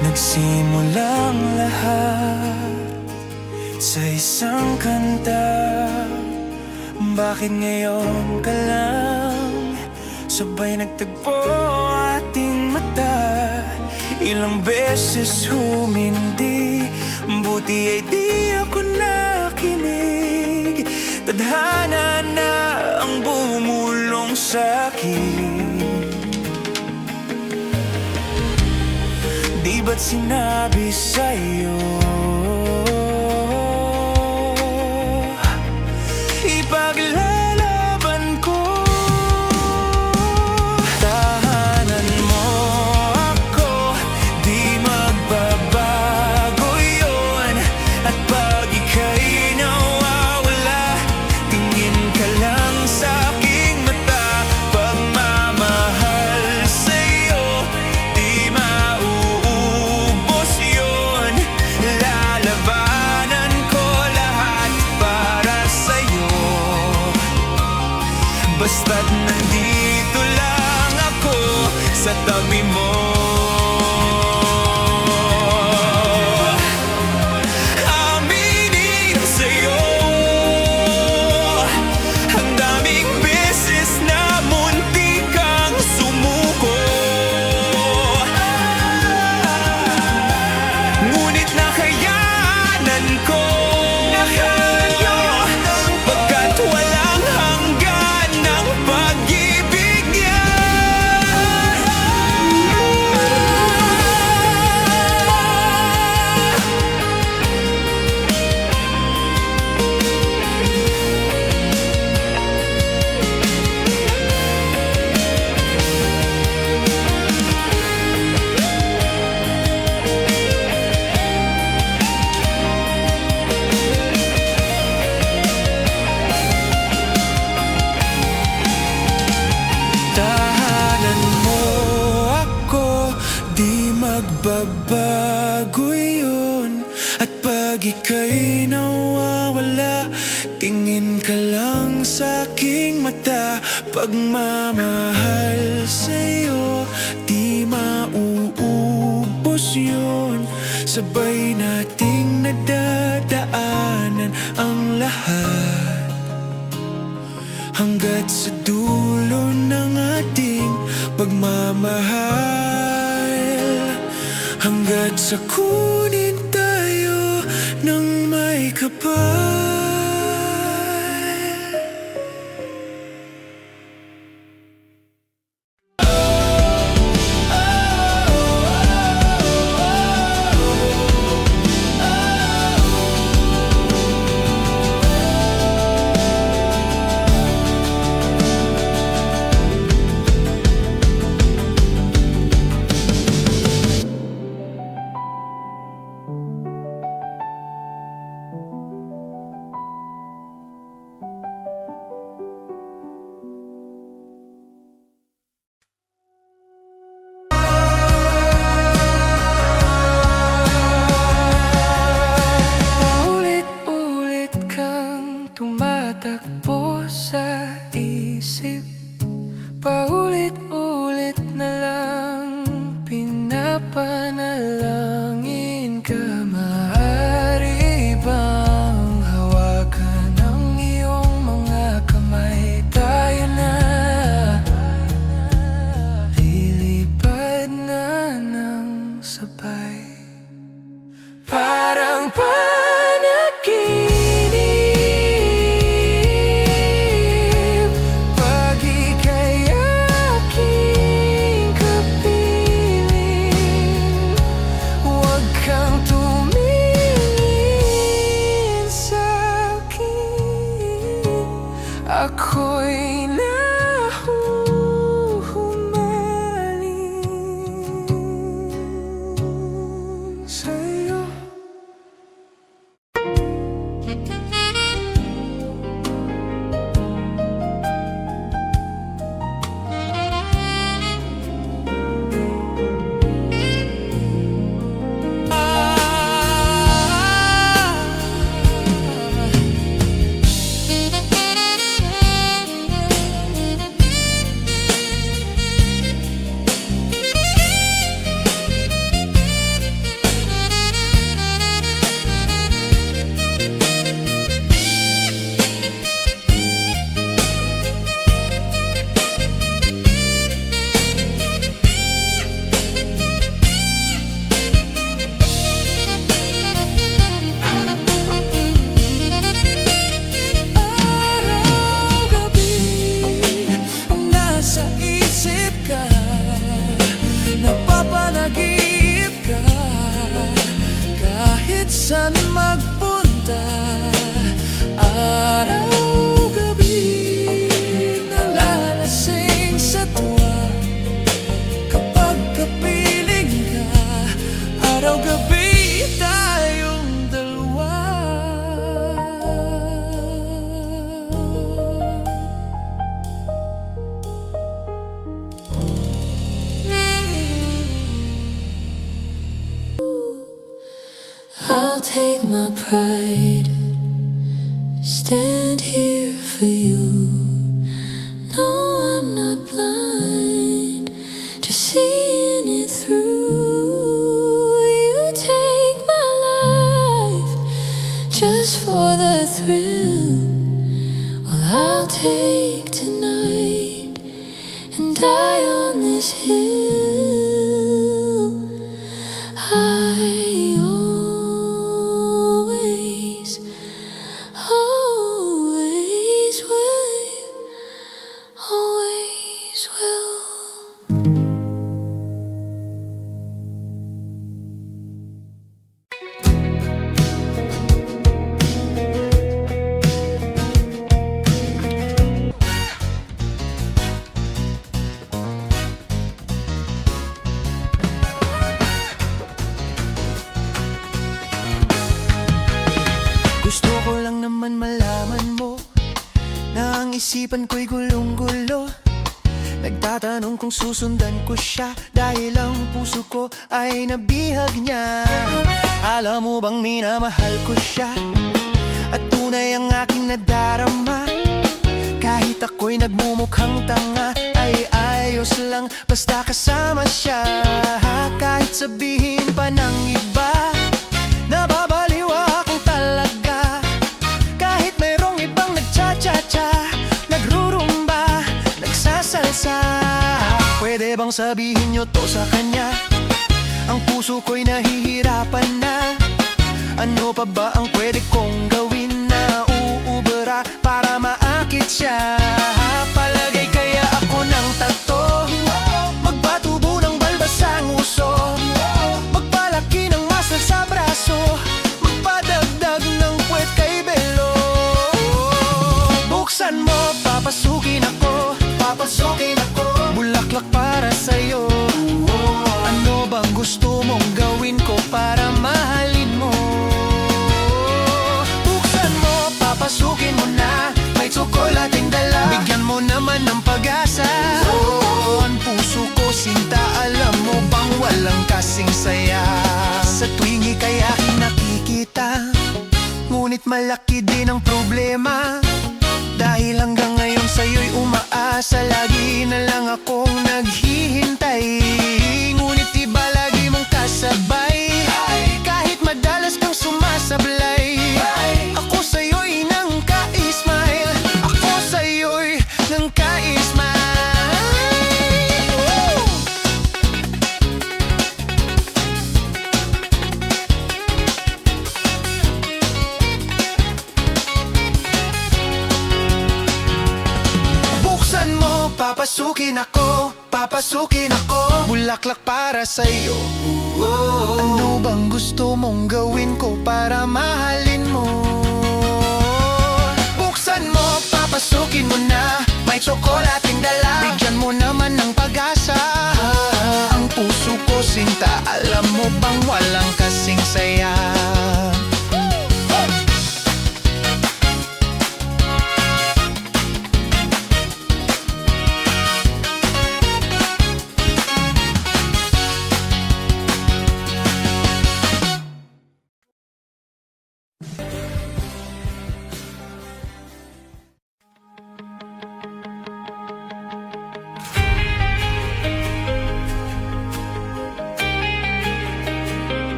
Nagsimulang lahat sa isang kanta. Bakit ngayon ka lang sabay nagtagpo ating mata? Ilang beses humindi, buti ay di ako nakinig. Tadhana na ang bumulong sa'kin. Di ba't sinabi sa'yo ipaglalaban ko? Tahanan mo ako, di magbabago yun. At pag ika'y nawawala, tingin ka lang sa aking mata. Pagmamahal sa'yo, di mauubos yun. Lalabanan ko lahat para sa'yo, basta't nandito lang ako sa tabi mo. Aminin sa'yo, ang daming beses na muntik kang sumuko. Ngunit nakayanan ko, pagkat walang hanggan ng pag-ibig niya. Tahanan mo ako, di magbabago yun. At pag ika'y nawawala, tingin ka lang sa aking mata. Pagmamahal sa'yo, di mauubos yun. Sabay nating nadadaanan ang lahat, hanggat sa dulo ng ating pagmamahal. Hanggat sa kunin tayo ng may kapal. Paulit-ulit kang tumatakbo sa isip. Paulit-ulit na lang pinapanalangin ka. Maaari bang hawakan ang iyong mga kamay? Tayo na, lilipad na ng sabay. Parang panaginip, pag ika'y aking kapiling. Huwag araw-gabi tayong dalawa. I'll take my pride, stand here for you. No, I'm not blind, just seeing it through. You take my life just for the thrill. Well, I'll take tonight and die on this hill. I always, always will, always will. Gusto ko lang naman malaman mo na ang isipan ko'y gulong-gulo. Nagtatanong kung susundan ko siya dahil ang puso ko ay nabihag niya. Alam mo bang minamahal ko siya at tunay ang aking nadarama. Kahit ako'y nagmumukhang tanga ay ayos lang basta kasama siya. Kahit sabihin pa ng iba nababaliw ako talaga. Kahit mayroong ibang nagcha-cha-cha, nagrurumba, nagsasalsa. Pwede bang sabihin nyo to sa kanya? Ang puso ko'y nahihirapan na. Ano pa ba ang pwede kong gawin na uubra para maakit siya? Palagay kaya ako ng takto, magpatubo ng balbasang uso, magpalaki ng muscle sa braso, magpadagdag ng puwet kay Belo. Buksan mo, papasukin ako, papasukin ako, bulaklak para sa'yo. Ano bang gusto mong gawin ko para mahalin mo? Buksan mo, papasukin mo na, may tsokolating dala, bigyan mo naman ng pag-asa. Ang puso ko sinta, alam mo bang walang kasing saya? Sa tuwing ika'y aking nakikita, ngunit malaki din ang problema. Dahil hanggang ngayon sa'yo'y umaasa, lagi na lang akong naghihintay. Ngunit iba lagi mong kasabay, kahit madalas kang sumasablay. Ako sa'yo'y nang ka-smile, ako sa'yo'y nang ka-smile. Buksan mo, papasukin ako, papasukin ako, bulaklak para sa'yo. Ano bang gusto mong gawin ko para mahalin mo? Buksan mo, papasukin mo na, may tsokolating dala, bigyan mo naman ng pag-asa. Ang puso ko sinta, alam mo bang walang kasing saya?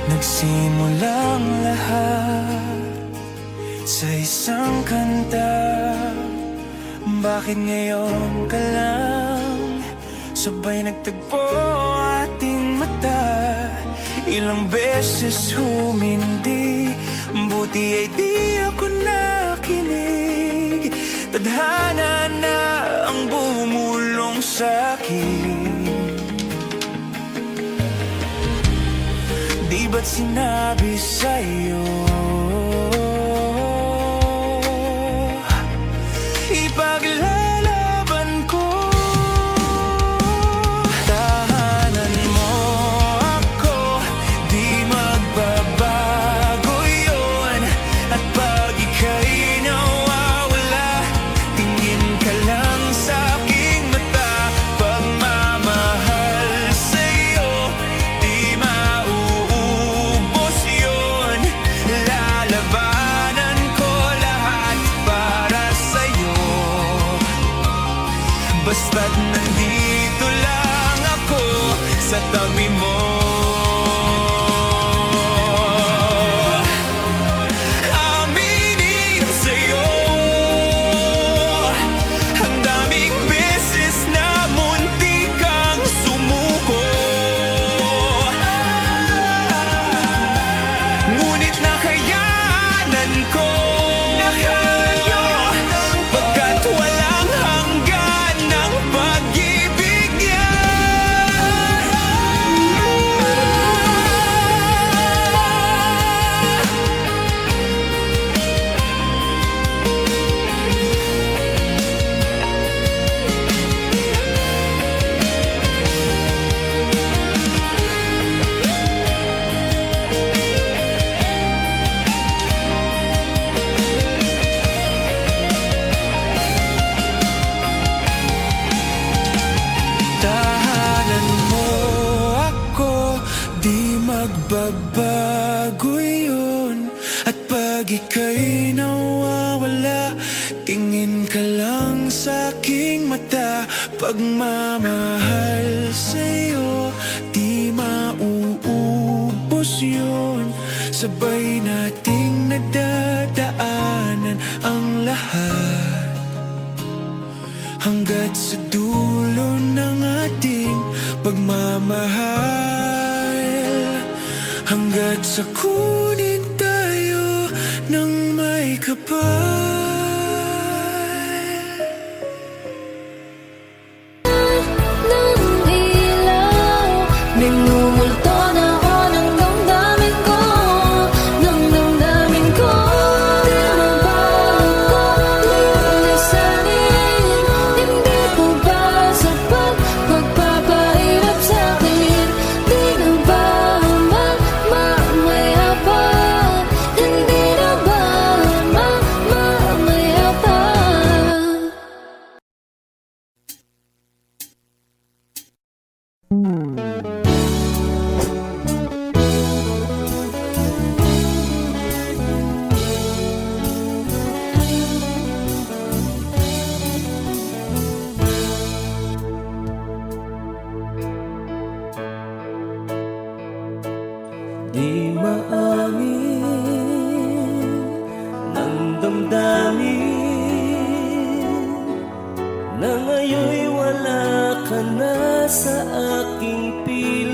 Nagsimulang lahat sa isang kanta. Bakit ngayon ka lang sabay nagtagpo ating mata? Ilang beses humindi, buti ay di ako nakinig. Tadhana na ang bumulong sa'kin. Di ba't sinabi sa'yo ipaglalarawan Basta't nandito lang ako sa tabi mo. Aminin sa'yo, ang daming beses na munti kang sumuko, ngunit nakayanan ko, pagkat walang hanggan ng pag-ibig niya. Tahanan mo ako, di magbabago yun. At pag ika'y nawawala, tingin ka lang sa aking mata. Pagmamahal sa'yo, di mauubos yun. Sabay nating nagdadaanan ang lahat, hanggat sa dulo ng ating pagmamahal, hanggat sa kunin tayo ng may kapal. ng ilaw, minumulto na ako ng damdamin ko, ng damdamin ko. Di mo ba ako lilisanin? Hindi ko ba sapat pagpapahirap sa'kin? Di na ba mamaya pa? Hindi na ba mamaya pa? Di maamin ng damdamin na ngayon'y wala ka na sa aking piling.